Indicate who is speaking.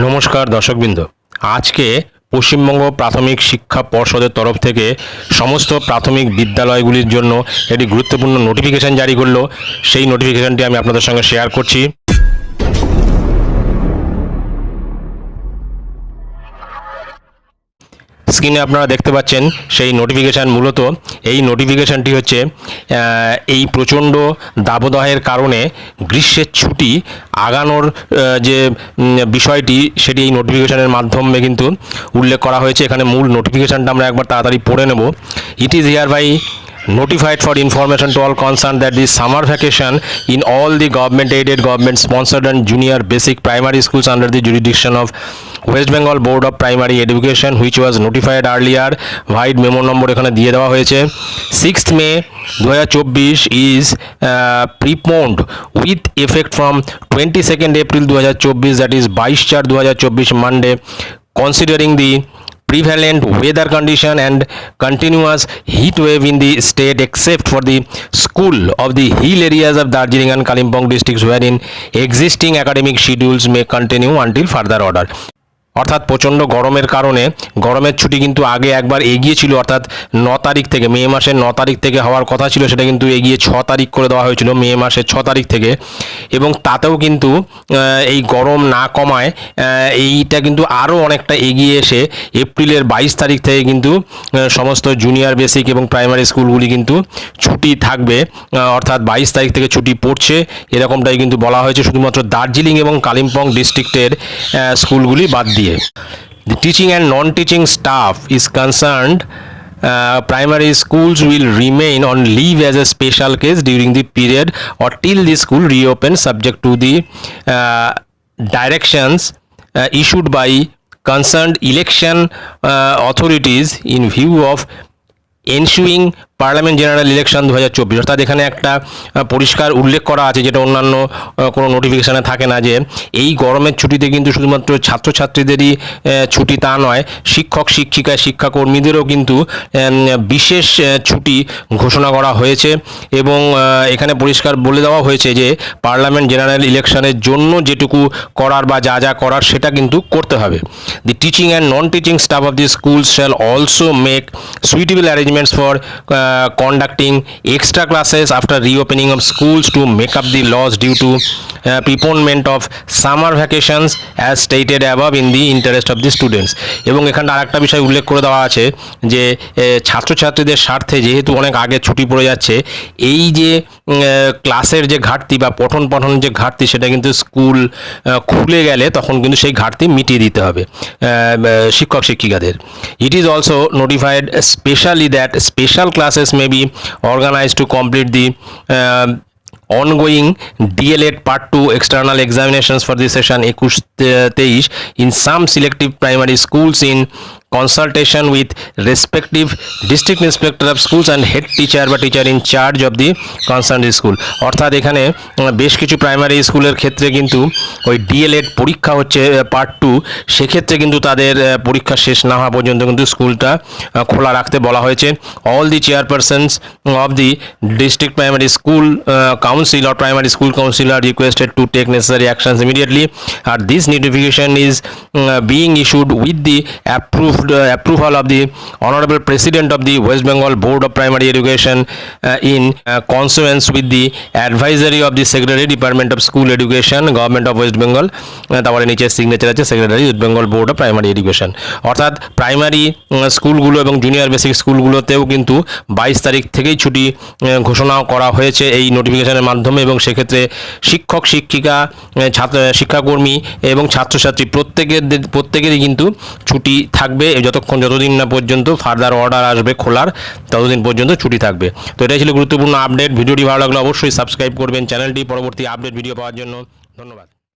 Speaker 1: নমস্কার দর্শকবৃন্দ, আজকে পশ্চিমবঙ্গ প্রাথমিক শিক্ষা পর্ষদের তরফ থেকে সমস্ত প্রাথমিক বিদ্যালয়গুলির জন্য একটি গুরুত্বপূর্ণ নোটিফিকেশন জারি করলো। সেই নোটিফিকেশনটি আমি আপনাদের সঙ্গে শেয়ার করছি। স্ক্রিনে আপনারা দেখতে পাচ্ছেন সেই নোটিফিকেশান। মূলত এই নোটিফিকেশানটি হচ্ছে এই প্রচণ্ড দাবদাহের কারণে গ্রীষ্মের ছুটি আগানোর যে বিষয়টি সেটি এই নোটিফিকেশানের মাধ্যমে কিন্তু উল্লেখ করা হয়েছে। এখানে মূল নোটিফিকেশানটা আমরা একবার তাড়াতাড়ি পড়ে নেব। It is hereby notified for information to all concerned that the summer vacation in all the government aided, government sponsored and junior basic primary schools under the jurisdiction of West Bengal Board of Primary Education, which was notified earlier, white memo number এখানে দিয়ে দেওয়া হয়েছে, 6th May 2024 is preponed with effect from 22nd April 2024, that is 22/4/2024 Monday, considering the prevalent weather condition and continuous heat wave in the state except for the school of the hill areas of Darjeeling and Kalimpong districts wherein existing academic schedules may continue until further order। অর্থাৎ প্রচণ্ড গরমের কারণে গরমের ছুটি কিন্তু আগে একবার এগিয়েছিল, অর্থাৎ 9 তারিখ থেকে, মে মাসের 9 তারিখ থেকে হওয়ার কথা ছিল, সেটা কিন্তু এগিয়ে 6 তারিখ করে দেওয়া হয়েছিল, মে মাসের 6 তারিখ থেকে। এবং তাতেও কিন্তু এই গরম না কমায় এইটা কিন্তু আরও অনেকটা এগিয়ে এসে এপ্রিলের 22 তারিখ থেকে কিন্তু সমস্ত জুনিয়র বেসিক এবং প্রাইমারি স্কুলগুলি কিন্তু ছুটি থাকবে, অর্থাৎ 22 তারিখ থেকে ছুটি পড়ছে এরকমটাই কিন্তু বলা হয়েছে, শুধুমাত্র দার্জিলিং এবং কালিম্পং ডিস্ট্রিক্টের স্কুলগুলি বাদ দিয়ে। The teaching and non-teaching staff is concerned, primary schools will remain on leave as a special case during the period or till the school reopens, subject to the directions issued by concerned election authorities in view of ensuing parliament general election 2024। অর্থাৎ এখানে একটা পরিষ্কার উল্লেখ করা আছে, যেটা অন্যান্য কোনো নোটিফিকেশানে থাকে না, যে এই গরমের ছুটিতে কিন্তু শুধুমাত্র ছাত্রছাত্রীদেরই ছুটি তা নয়, শিক্ষক শিক্ষিকা শিক্ষাকর্মীদেরও কিন্তু বিশেষ ছুটি ঘোষণা করা হয়েছে। এবং এখানে পরিষ্কার বলে দেওয়া হয়েছে যে পার্লামেন্ট জেনারেল ইলেকশনের জন্য যেটুকু করার বা যা যা করার সেটা কিন্তু করতে হবে। The teaching and non teaching staff of the school shall also make suitable arrangements for conducting extra classes after reopening of schools to make up the loss due to preponement of summer vacations as stated above in the interest of the students। এবং এখানে আরেকটা বিষয় উল্লেখ করে দেওয়া আছে যে ছাত্রছাত্রীদের স্বার্থে যেহেতু অনেক আগে ছুটি পড়ে যাচ্ছে, এই যে ক্লাসের যে ঘাটতি বা পঠন পাঠনের যে ঘাটতি সেটা কিন্তু স্কুল খুলে গেলে তখন কিন্তু সেই ঘাটতি মিটিয়ে দিতে হবে শিক্ষক শিক্ষিকাদের। It is also notified specially that special classes may be organized to complete the ongoing DLED Part 2 external examinations for the session 21-23 in some selective primary schools in consultation with respective district inspector of schools and head teacher বা teacher in charge of the concerned school। অর্থাৎ এখানে বেশ কিছু primary স্কুলের ক্ষেত্রে কিন্তু ওই D.El.Ed পরীক্ষা হচ্ছে পার্ট 2, সেক্ষেত্রে কিন্তু তাদের পরীক্ষা শেষ না হওয়া পর্যন্ত কিন্তু স্কুলটা খোলা রাখতে বলা হয়েছে। All the chairpersons of the district primary school council or primary school council are requested to take necessary actions immediately, and this notification is being issued with the approval of the honorable president of the West Bengal Board of Primary Education in consonance with the advisory of the Secretary Department of School Education, Government of West Bengal। তারপরে নিচে signature আছে secretary West Bengal board of primary education. অর্থাৎ primary স্কুলগুলো এবং junior basic স্কুলগুলোতেও কিন্তু 22 তারিখ থেকেই ছুটি ঘোষণা করা হয়েছে এই নোটিফিকেশনের মাধ্যমে। এবং সেক্ষেত্রে শিক্ষক শিক্ষিকা শিক্ষাকর্মী এবং ছাত্রছাত্রী প্রত্যেকেরই কিন্তু ছুটি থাকবে যতদিন না পর্যন্ত ফার্দার অর্ডার আসবে খোলার, ততদিন পর্যন্ত ছুটি থাকবে। তো এটাই ছিল গুরুত্বপূর্ণ আপডেট। ভিডিওটি ভালো লাগলে অবশ্যই সাবস্ক্রাইব করবেন চ্যানেলটি পরবর্তী আপডেট ভিডিও পাওয়ার জন্য। ধন্যবাদ।